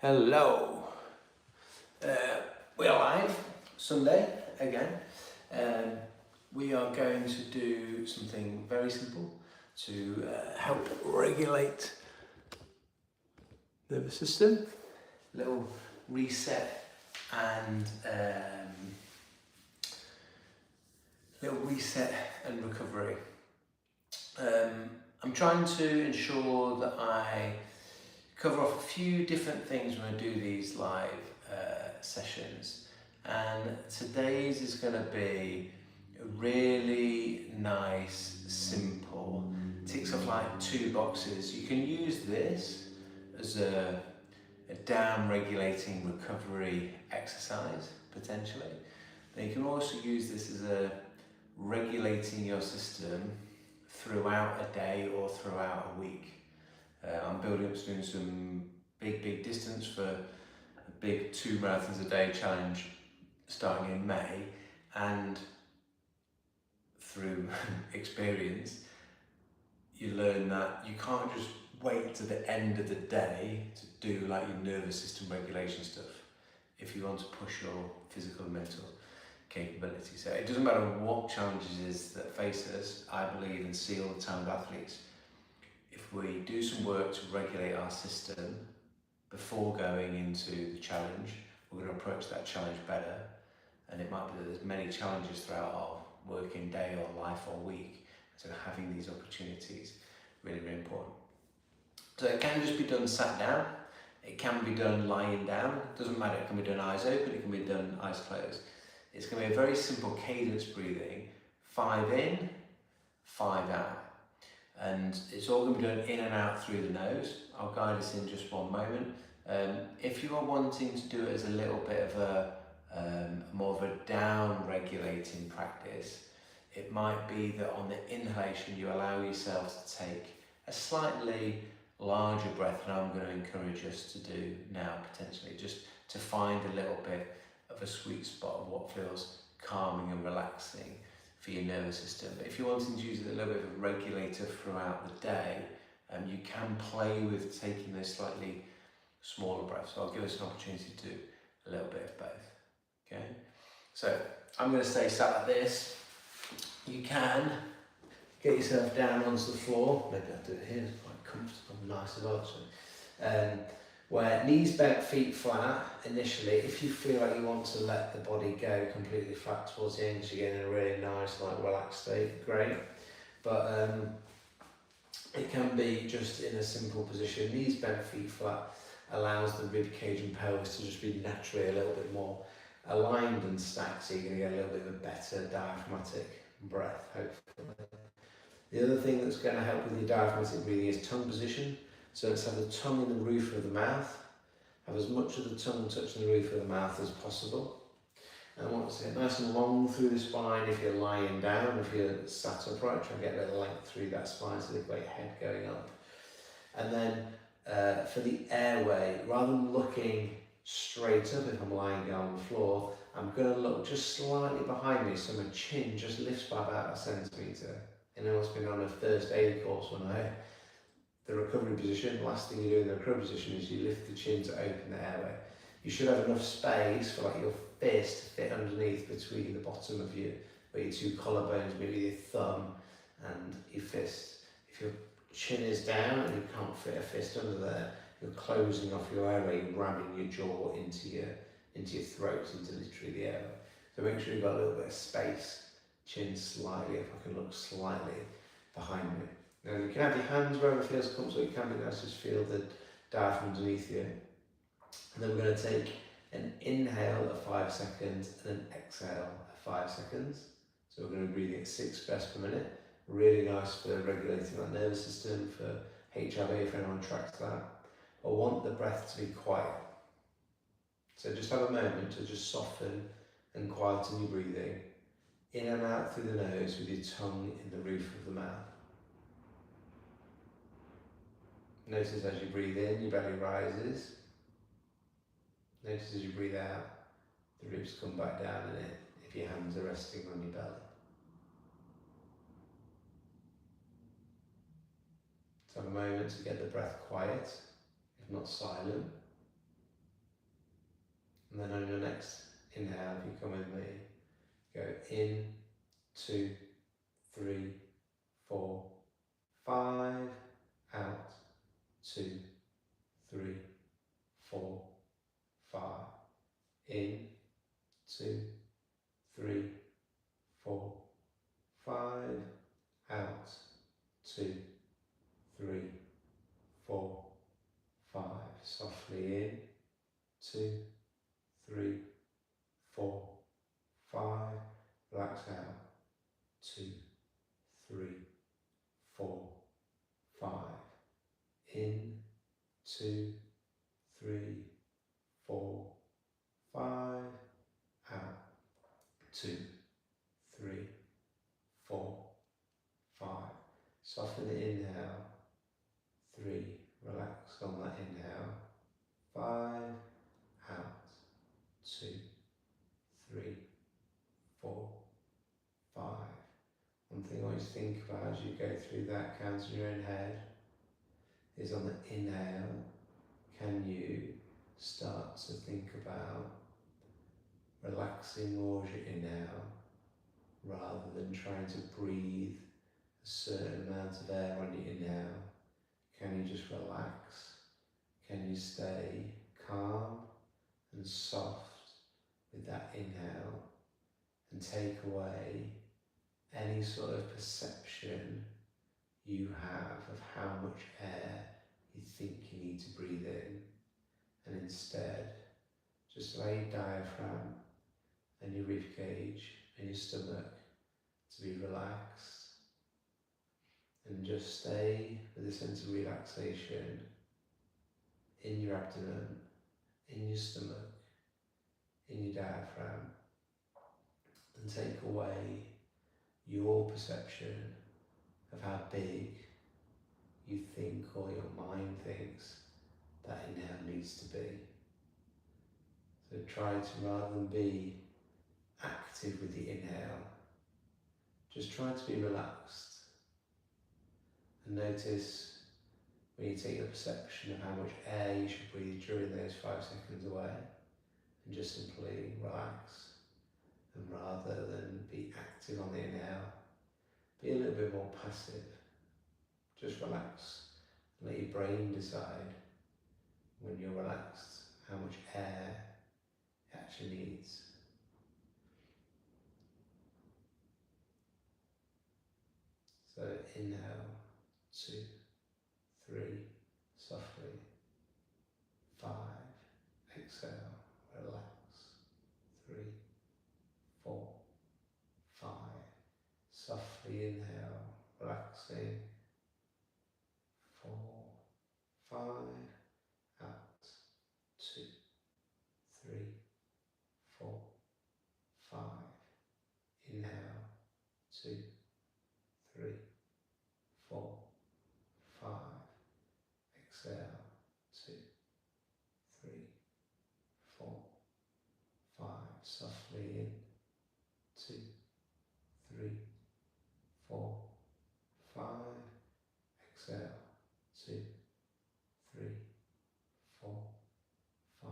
Hello. Uh, we're live Sunday again. Um, we are going to do something very simple to help regulate the nervous system. Little reset and recovery. I'm trying to ensure that I cover off a few different things when I do these live sessions, and today's is going to be a really nice, simple, ticks off like two boxes. You can use this as a down regulating recovery exercise potentially, but you can also use this as a regulating your system throughout a day or throughout a week. I'm building up to doing some big distance for a big 2 marathons a day challenge starting in May, and through experience you learn that you can't just wait to the end of the day to do like your nervous system regulation stuff if you want to push your physical and mental capability. So it doesn't matter what challenges is that face us. I believe and see all the time with athletes, if we do some work to regulate our system before going into the challenge, we're going to approach that challenge better. And it might be that there's many challenges throughout our working day or life or week. So having these opportunities really important. So it can just be done sat down. It can be done lying down. It doesn't matter. It can be done eyes open. It can be done eyes closed. It's going to be a very simple cadence breathing. 5 in, 5 out. And it's all going to be done in and out through the nose. I'll guide us in just one moment. If you are wanting to do it as a little bit of a more of a down regulating practice, it might be that on the inhalation you allow yourself to take a slightly larger breath, and I'm going to encourage us to do now potentially, just to find a little bit of a sweet spot of what feels calming and relaxing for your nervous system. But if you're wanting to use it a little bit of a regulator throughout the day, you can play with taking those slightly smaller breaths. So I'll give us an opportunity to do a little bit of both. Okay, so I'm going to stay sat like this. You can get yourself down onto the floor. Maybe I'll do it here. It's quite comfortable and nice as well. So, where knees bent, feet flat initially. If you feel like you want to let the body go completely flat towards the end, because you're getting in a really nice, like relaxed state, great. But it can be just in a simple position. Knees bent, feet flat allows the rib cage and pelvis to just be naturally a little bit more aligned and stacked, so you're going to get a little bit of a better diaphragmatic breath, hopefully. The other thing that's going to help with your diaphragmatic breathing is tongue position. So let's have the tongue in the roof of the mouth. Have as much of the tongue touching the roof of the mouth as possible. And once again, nice and long through the spine if you're lying down. If you're sat upright, try and get a bit of length through that spine so you've got your head going up. And then for the airway, rather than looking straight up if I'm lying down on the floor, I'm going to look just slightly behind me so my chin just lifts by about a centimetre. Anyone's been on a first aid course will know the recovery position. Last thing you do in the recovery position is you lift the chin to open the airway. You should have enough space for like your fist to fit underneath between the bottom of your two collarbones, maybe your thumb and your fist. If your chin is down and you can't fit a fist under there, you're closing off your airway, you're ramming your jaw into your throat, into literally the airway. So make sure you've got a little bit of space, chin slightly, if I can look slightly behind me. Now you can have your hands wherever it feels comfortable. You can be nice, just feel the diaphragm underneath you. And then we're going to take an inhale of 5 seconds and an exhale of 5 seconds. So we're going to be breathing at 6 breaths per minute. Really nice for regulating that nervous system, for HIV if anyone tracks that. I want the breath to be quiet. So just have a moment to just soften and quieten your breathing. In and out through the nose with your tongue in the roof of the mouth. Notice as you breathe in, your belly rises. Notice as you breathe out, the ribs come back down in it if your hands are resting on your belly. Let's have a moment to get the breath quiet, if not silent. And then on your next inhale, if you come with me, go in, 2, 3, 4, 5, out, 2, 3, 4, 5, in, 2, 3, 4, 5, out, 2, 3, 4, 5, softly in, 2, 3, 4, 5, relax out, 2, 3, 4, 5, in, 2, 3, 4, 5, out, 2, 3, 4, 5. Soften the inhale, 3, relax on that inhale, 5, out, 2, 3, 4, 5. One thing I always think about as you go through that count in your own head is on the inhale, can you start to think about relaxing more as you inhale rather than trying to breathe a certain amount of air on your inhale? Can you just relax? Can you stay calm and soft with that inhale and take away any sort of perception you have of how much air you think you need to breathe in, and instead just allow your diaphragm and your rib cage and your stomach to be relaxed, and just stay with a sense of relaxation in your abdomen, in your stomach, in your diaphragm, and take away your perception of how big you think or your mind thinks that inhale needs to be. So try to, rather than be active with the inhale, just try to be relaxed, and notice when you take the perception of how much air you should breathe during those 5 seconds away, and just simply relax. And rather than be active on the inhale, be a little bit more passive. Just relax and let your brain decide when you're relaxed how much air it actually needs. So inhale, 2, 3, softly, 5, exhale, relax, 3, 4, 5, softly inhale, relaxing, 4, 5, out, 2, 3, 4, 5, inhale, 2, 3, 4, 5, exhale, 2, 3, 4, 5, softly in, 2, 3, 4, 5, exhale, 2, 3, 4, 5.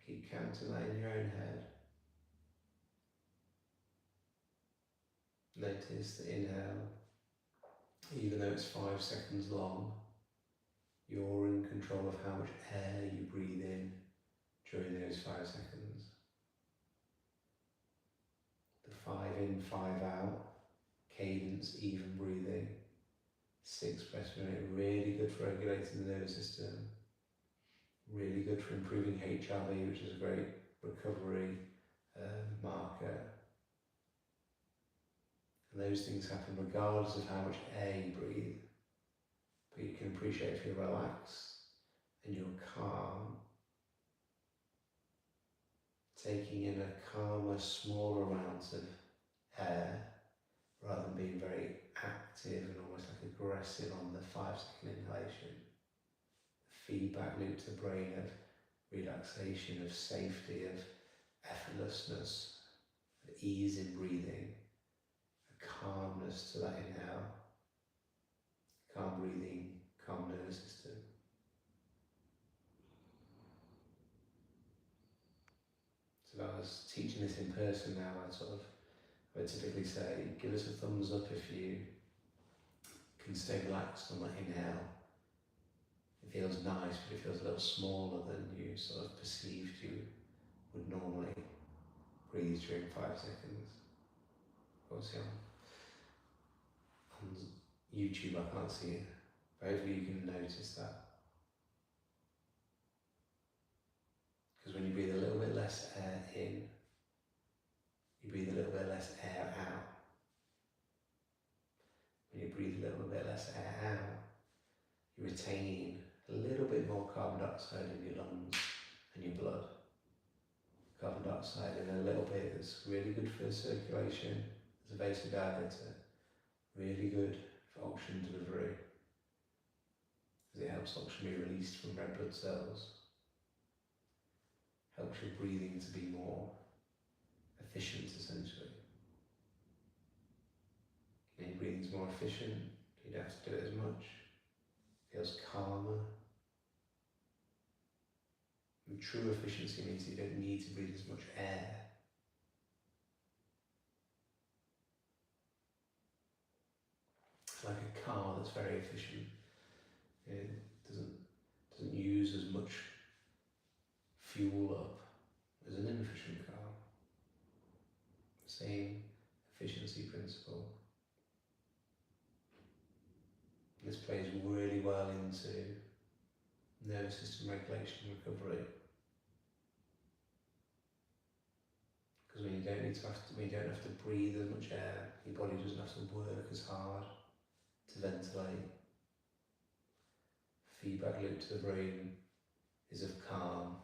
Keep counting that in your own head. Notice the inhale, even though it's 5 seconds long, you're in control of how much air you breathe in during those 5 seconds. The 5 in, 5 out, cadence, even breathing, 6 breaths per minute, really good for regulating the nervous system, really good for improving HRV, which is a great recovery marker. And those things happen regardless of how much air you breathe. But you can appreciate if you're relaxed and you're calm, taking in a calmer, smaller amount of air, rather than being very active and almost like aggressive on the 5-second inhalation. The feedback loop to the brain of relaxation, of safety, of effortlessness, of ease in breathing, a calmness to that inhale, calm breathing, calm nervous system. So if I was teaching this in person now, I would typically say, give us a thumbs up if you can stay relaxed on that inhale. It feels nice, but it feels a little smaller than you sort of perceived you would normally breathe during 5 seconds. Obviously on YouTube I can't see it, but hopefully you can notice that. Because when you breathe a little bit less air in, you breathe a little bit less air out. When you breathe a little bit less air out, you retain a little bit more carbon dioxide in your lungs and your blood. Carbon dioxide in a little bit that's really good for circulation as a vasodilator, really good for oxygen delivery, because it helps oxygen be released from red blood cells, helps your breathing to be more efficient essentially. When your breathing's more efficient, you don't have to do it as much, it feels calmer. And true efficiency means you don't need to breathe as much air. It's like a car that's very efficient. It doesn't use as much fuel up as an inefficient car. Same efficiency principle. This plays really well into nervous system regulation and recovery. Because when you don't have to breathe as much air, your body doesn't have to work as hard to ventilate. Feedback loop to the brain is of calm,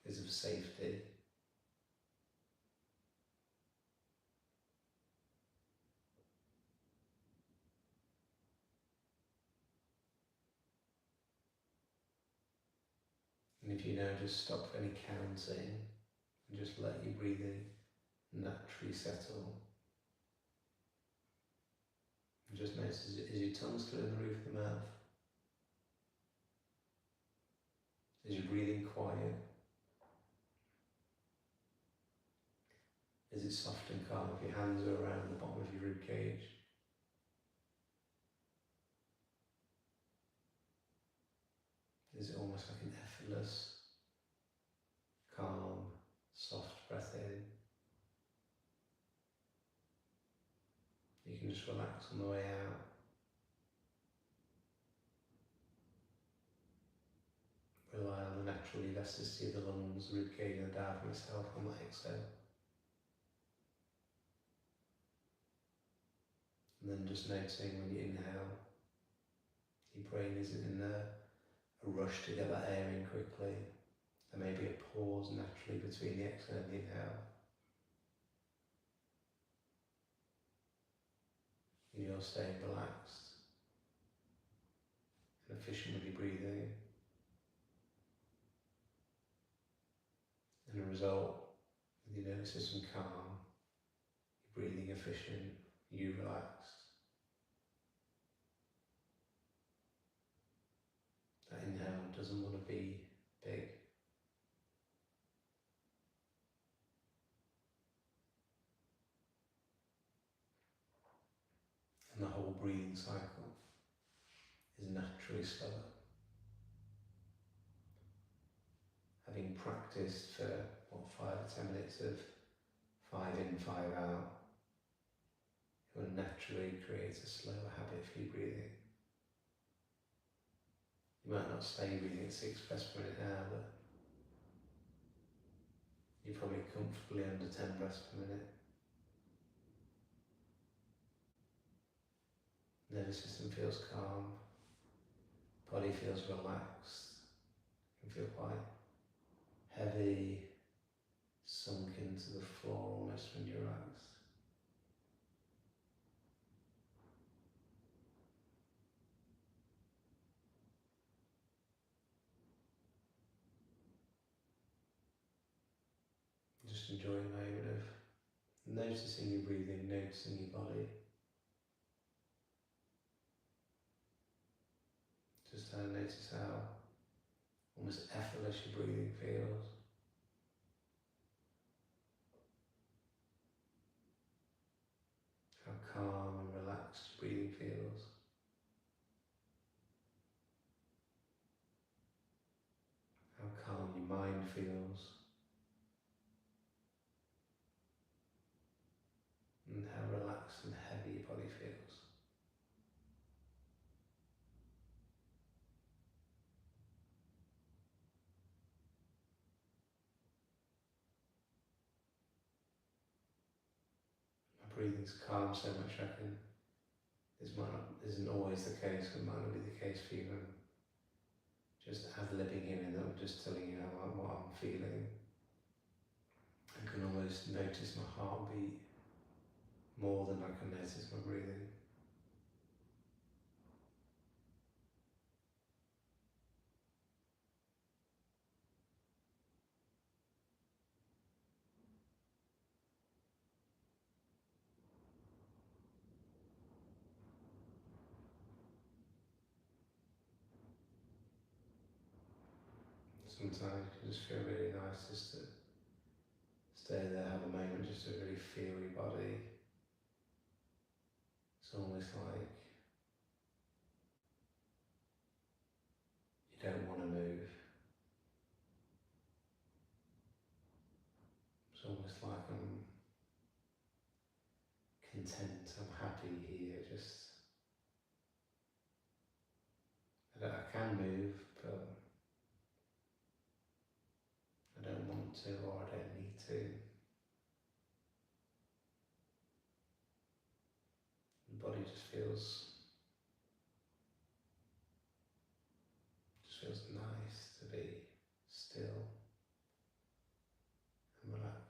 is of safety. And if you now just stop any counting and just let your breathing naturally settle. And just notice, is your tongue still in the roof of the mouth? Is your breathing quiet? Is it soft and calm if your hands are around the bottom of your rib cage? Is it almost like an effortless, calm, soft breath in? You can just relax on the way out. Rely on the natural elasticity of the lungs, the ribcage and the diaphragm itself on that exhale. And then just noticing when you inhale, your brain isn't in a rush to get that air in quickly. There may be a pause naturally between the exhale and the inhale. You're staying relaxed and efficient with your breathing. And the result, with your nervous system calm, your breathing efficient, you relaxed. That inhale doesn't want to be big. And the whole breathing cycle is naturally slower. Having practiced for 5 or 10 minutes of 5 in, 5 out, it will naturally create a slower habit for your breathing. You might not stay breathing at 6 breaths per minute now, but you're probably comfortably under 10 breaths per minute. Nervous system feels calm, body feels relaxed, you can feel quite heavy, sunk into the floor almost when you're relaxed. Just enjoying a moment of noticing your breathing, noticing your body. Just notice how almost effortless your breathing feels. feels and how relaxed and heavy your body feels. My breathing's calm so much I can, isn't always the case, it might not be the case for you. I'm just ad-libbing in and I'm just telling you what I'm feeling. I can almost notice my heartbeat more than I can notice my breathing. Sometimes it can just feel really nice just to stay there, have a moment just to really feel your body. It's almost like you don't want to move. It's almost like I'm content, I'm happy here, just that I can move, but I don't want to or I don't need to. The body just feels nice to be still and relaxed.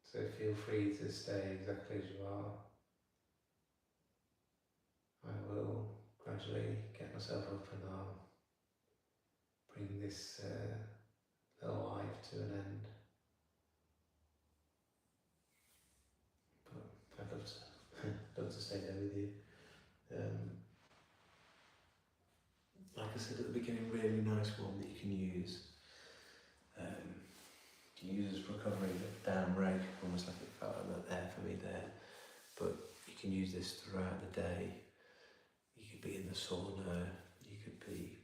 So feel free to stay exactly as you are. I will gradually get myself up and I'll bring this little life to an end. But I'd love to stay there with you. Like I said at the beginning, really nice one that you can use. You can use as recovery, damn right, almost like it felt like there for me there. But you can use this throughout the day. You could be in the sauna, you could be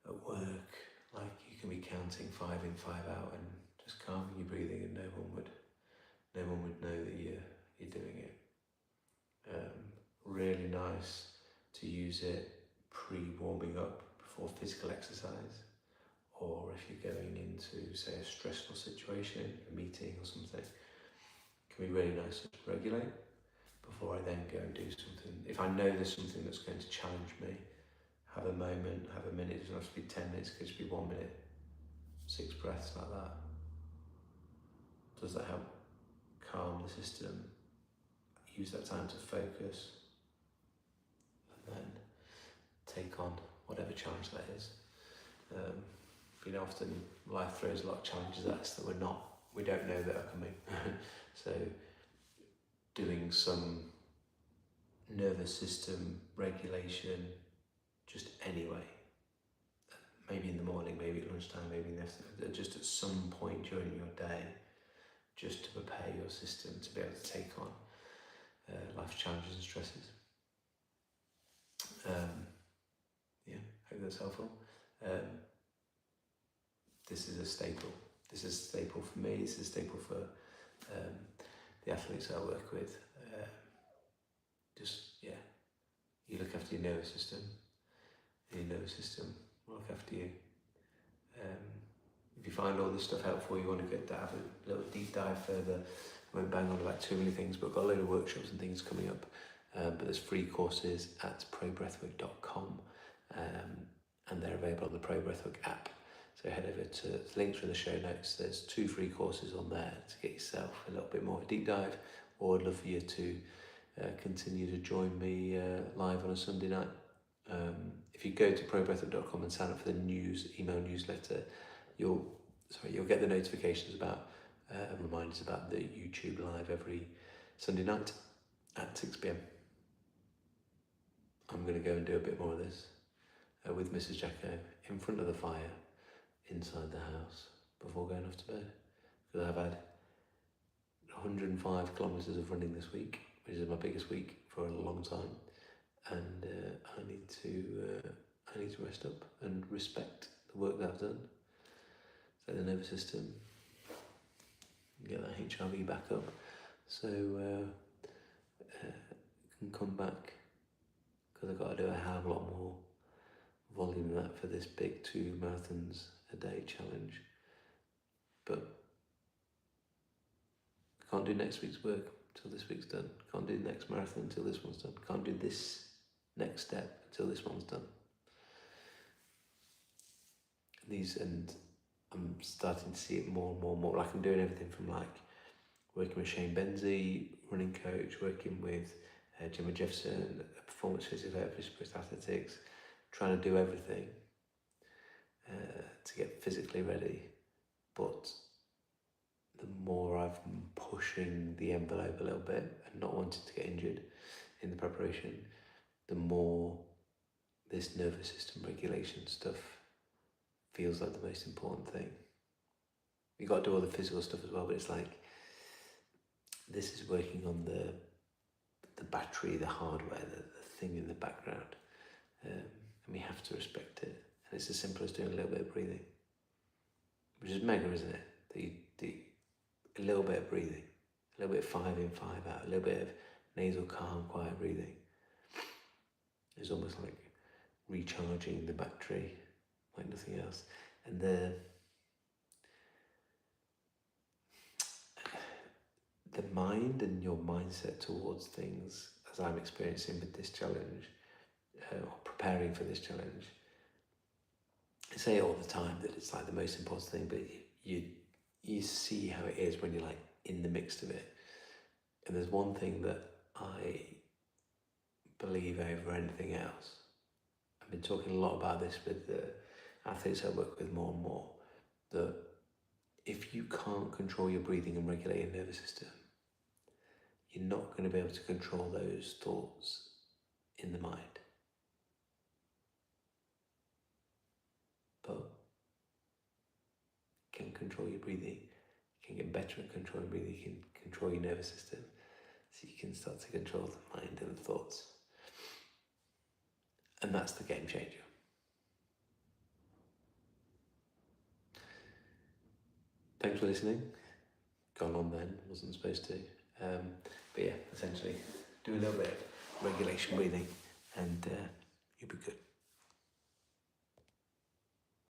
at work, like you can be counting 5 in, 5 out and just calming your breathing, and no one would know that you're doing it. Really nice to use it pre-warming up before physical exercise, or if you're going into, say, a stressful situation, a meeting or something. It can be really nice to regulate before I then go and do something. If I know there's something that's going to challenge me, have a moment, have a minute. It doesn't have to be 10 minutes, it could just be 1 minute, 6 breaths like that. Does that help calm the system? Use that time to focus and then take on whatever challenge that is. Often life throws a lot of challenges at us that we don't know that are coming. So doing some nervous system regulation just anyway, maybe in the morning, maybe at lunchtime, maybe in the afternoon, just at some point during your day, just to prepare your system to be able to take on life's challenges and stresses. Hope that's helpful. This is a staple. This is a staple for me. This is a staple for the athletes I work with. You look after your nervous system, and your nervous system will look after you. If you find all this stuff helpful, you want to have a little deep dive further. I won't bang on about too many things, but I've got a load of workshops and things coming up. But there's free courses at probreathwork.com, and they're available on the Pro Breathwork app. So head over to the links in the show notes. There's 2 free courses on there to get yourself a little bit more of a deep dive, or I'd love for you to continue to join me live on a Sunday night. If you go to probreathwork.com and sign up for the email newsletter, you'll get the notifications about reminders about the YouTube live every Sunday night at 6 p.m. I'm going to go and do a bit more of this with Mrs. Jacko in front of the fire inside the house before going off to bed. Because I've had 105 kilometres of running this week, which is my biggest week for a long time, and I need to rest up and respect the work that I've done. So the nervous system, get that HRV back up, so can come back, because I've got to do a hell of a lot more volume than that for this big 2 marathons a day challenge. But I can't do next week's work until this week's done. Can't do the next marathon until this one's done. Can't do this next step until this one's done. And I'm starting to see it more and more and more. Like, I'm doing everything from like working with Shane Benzie, running coach, working with Gemma Jefferson, a performance physiotherapist for athletics, trying to do everything to get physically ready. But the more I've been pushing the envelope a little bit and not wanting to get injured in the preparation, the more this nervous system regulation stuff feels like the most important thing. You got to do all the physical stuff as well, but it's like, this is working on the battery, the hardware, the thing in the background, and we have to respect it. And it's as simple as doing a little bit of breathing, which is mega, isn't it? That you do a little bit of breathing, a little bit of 5 in, 5 out, a little bit of nasal, calm, quiet breathing. It's almost like recharging the battery like nothing else. And the mind and your mindset towards things, as I'm experiencing with this challenge, or preparing for this challenge, I say it all the time that it's like the most important thing, but you see how it is when you're like in the mix of it. And there's one thing that I believe over anything else. I've been talking a lot about this with the athletes I work with more and more, that if you can't control your breathing and regulate your nervous system, you're not going to be able to control those thoughts in the mind. But you can control your breathing, you can get better at controlling breathing, you can control your nervous system, so you can start to control the mind and the thoughts. And that's the game changer. Thanks for listening. Gone on then, wasn't supposed to. But yeah, essentially, do a little bit of regulation breathing and you'll be good.